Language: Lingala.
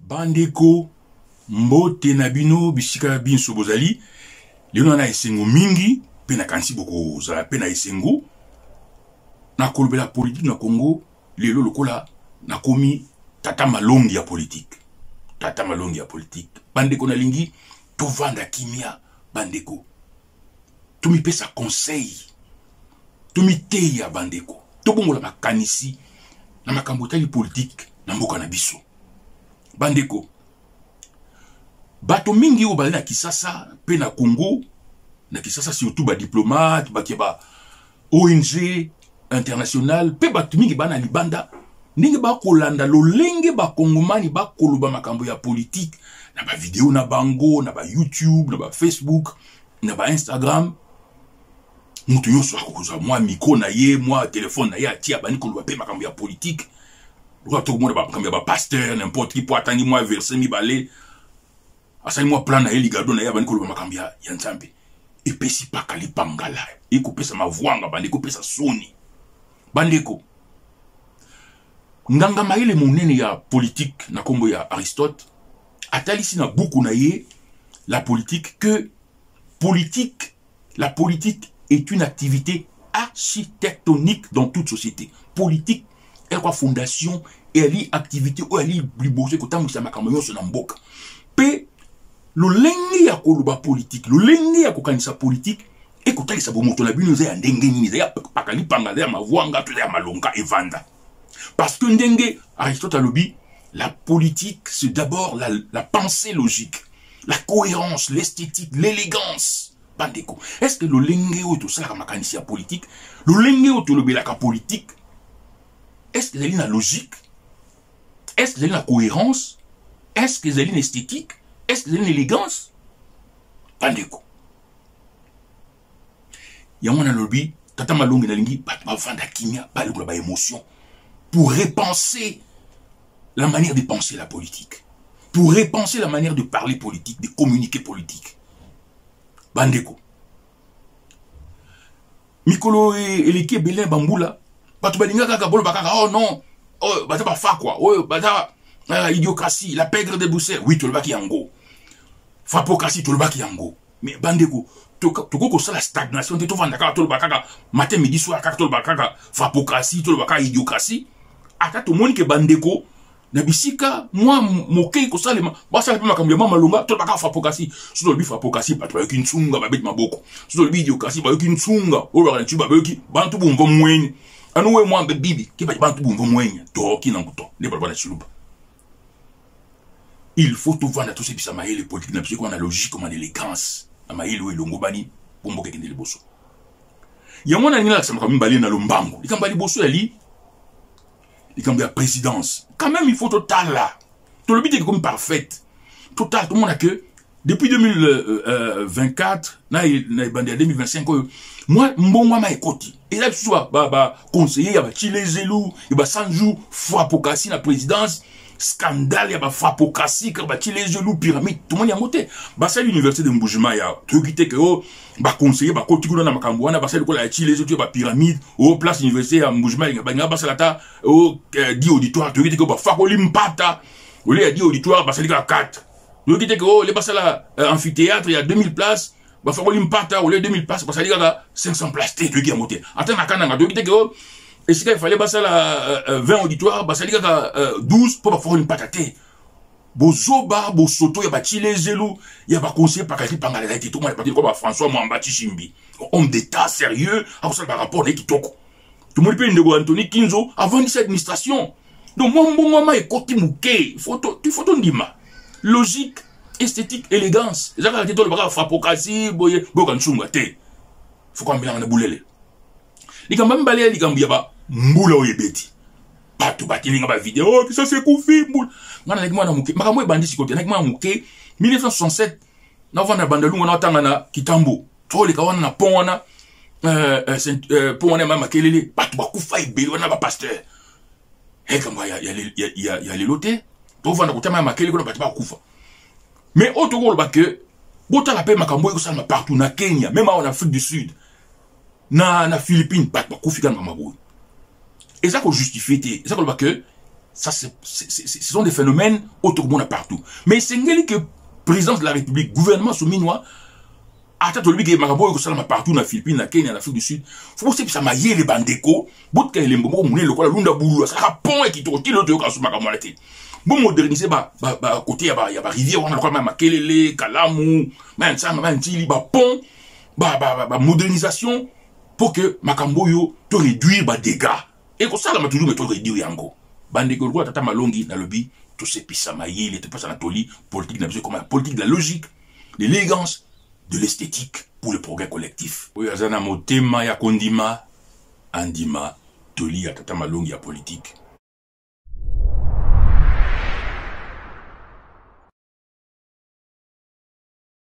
Bandeko, mbote na bino, bisika binso bozali, leno na esengo mingi, pe na kansi boko zala pe na esengo, na kolobela politique na Congo, lelo lokola na komi tata malongi ya politique. Tata malongi ya politique. Bandeko na lingi, tovanda kimia, bandeko. Tumi pesa conseil. Tumi teya bandeko. Tobongo la makanisi, na makambotali politique, na mboka na biso. Bandeko. Bato mingi o bale na Kisasa, pe na Congo, na Kisasa surtout ba diplomate, ba kieba ONG international, pe bato mingi ba na libanda, ningi ba kolanda lolenge ba kongomani ba koloba makambo ya politique, na ba video na bango, na ba YouTube, na ba Facebook, na ba Instagram. Mutu nyonso akokoza mwa micro na ye, mwa téléphone na ye atia bani koloba pe makambo ya politique. Tout le monde ba pasteur n'importe qui pour attendre moi verset mi balé asali moi plan na eli gado na ya bani ko makambia ya nzambe et pesi pa kali pangala et ko pesa mavwanga bande ko pesa soni bandeko nganga maile monene ya politique na kombo ya Aristote atalisi na buku na ye la politique la politique est une activité architectonique dans toute société. Politique elle quoi fondation et elle y activité ou elle y blibosé ko tamu sama kamoyo so na mboka pe lo lengi ya koluba politique lo lengi ya kokanisa politique et ko talisa bo moto na bino za ya ndenge nini za ya pakali panga za ya mavwanga to ya malonga evanda parce que ndenge Aristote alobi la politique c'est d'abord la pensée logique la cohérence l'esthétique l'élégance bandeko est-ce que lo lengi o to sala makanisi ya politique lo lengi o to lobelaka politique. Est-ce que vous avez une logique? Est-ce que vous avez une cohérence? Est-ce que vous avez une esthétique? Est-ce que vous avez une élégance? Bandeko. Yamona lobby, tata malongi na lingi, ba vanda kimia, ba lukula ba émotion. Pour repenser la manière de penser la politique. Pour repenser la manière de parler politique, de communiquer politique. Bandeko. Mikolo et l'équipe Belin Bamboula. Bato balinga kaka bolo bakaka oh non oh bata ba fa quoi oh bata idiocratie la pègre de Bruxelles oui to le baki yango fapocratie to le baki yango mais bandeko to ko la stagnation to vanda kaka to le bakaka matin midi soir kaka to le bakaka fapocratie to le bakaka idiocratie ata to moni ke bandeko na bisika moi moke ko salema ba sala pe makambo ya mama longa to le bakaka fapocratie so le bi fapocratie bato ba yoki nsunga ba bet maboko so le bi idiocratie ba yoki nsunga o ba ntu ba yoki bantu bongo mwenye anoué moi bibi qui va bantu bumbo mwenye to ki nanguto ne balba na chiluba il faut tout vendre tout ces bisa maïle politique na psycho na logique comme élégance na maïle we longo bani bombo ke kende liboso ya mona ngina sama comme mbali na lombango likamba liboso ya li likamba ya présidence quand même il faut total là tout le but est comme parfaite total tout le monde a que depuis 2024 na bande 2025 moi mbongo ma ekoti et là soit conseiller ya ba Chilezelu et ba Sanju fapokasi na présidence scandale ya ba fapokasi ka ba Chilezelu pyramide tout le monde ya moté ba sa l'université de Mbujima ya to kite que ba conseiller ba koti kuna na makambo wana ba sa ko la Chilezelu ba pyramide au place université ya Mbujima ba nga ba salata au 10 auditoire to kite que ba fakoli mpata au lieu ya 10 auditoire ba salika 4 to kite que les ba sala amphithéâtre il y a 2000 places ba fakoli mpata au lieu 2000 places ba salika 500 places te qui a monté attends na kananga to kite que et si il fallait passer la 20 auditoires ba salika 12 pour ba fakoli mpata te bozoba bosoto ya ba Chilezelu ya ba conseiller pakati pangala été tout le monde parti comme François Mwamba Chishimbi homme d'état sérieux a ça par rapport à kitoko tout le monde peut ndego Anthony Kinzo avant cette administration donc moi ekoti muke tu faut ndima logique esthétique élégance ça ka tito le baka fapokasi boye bokanchunga te faut qu'on bilanga na bulele likamba mbale likambu ya ba mbula oyebeti bato batilinga ba vidéo ça c'est koufi mbula ngana na kimwana muke makambo ebandi sikote na kimwana muke 1967 na vana bandalunga na tanga na Kitambo to le kawana na pont wana pont wana mama kelele bato bakufa ebeli wana ba pasteur kamba ya lelote to vana kutama makele ko bato bakufa mais autre rôle ba que bota la paix makambo ko salma partout na Kenya même en Afrique du Sud na Philippines bato bakufi kana mamaboy et ça ko justifier té ça ko ba que Ça, ce sont des phénomènes autour de partout. Mais c'est que présidence de la République, gouvernement souminois, attends lui que Makambo ko sala partout na Philippines, na Kenya, na Afrique du Sud. Faut que ça mailler les bandeko, bout que les mbombo mouné le quoi lunda boulou, ça pont et qui to kilo to ka suma Makambo la té. Bon moderniser ba côté ya ba rivière on a quoi Makelele, Kalamu, Mansanga, Mantili ba pont, ba modernisation pour que Makambo yo to réduire ba dégâts. Et que ça la toujours mais to réduire yango. Bandeko ko tata malongi na lobby, tout ces pisa mailler, les te passe Anatolie, politique na comme politique de la logique, de l'élégance, de l'esthétique pour le progrès collectif. Oui, azana motema ya kondima, andima, toli ya tata malongi ya politique.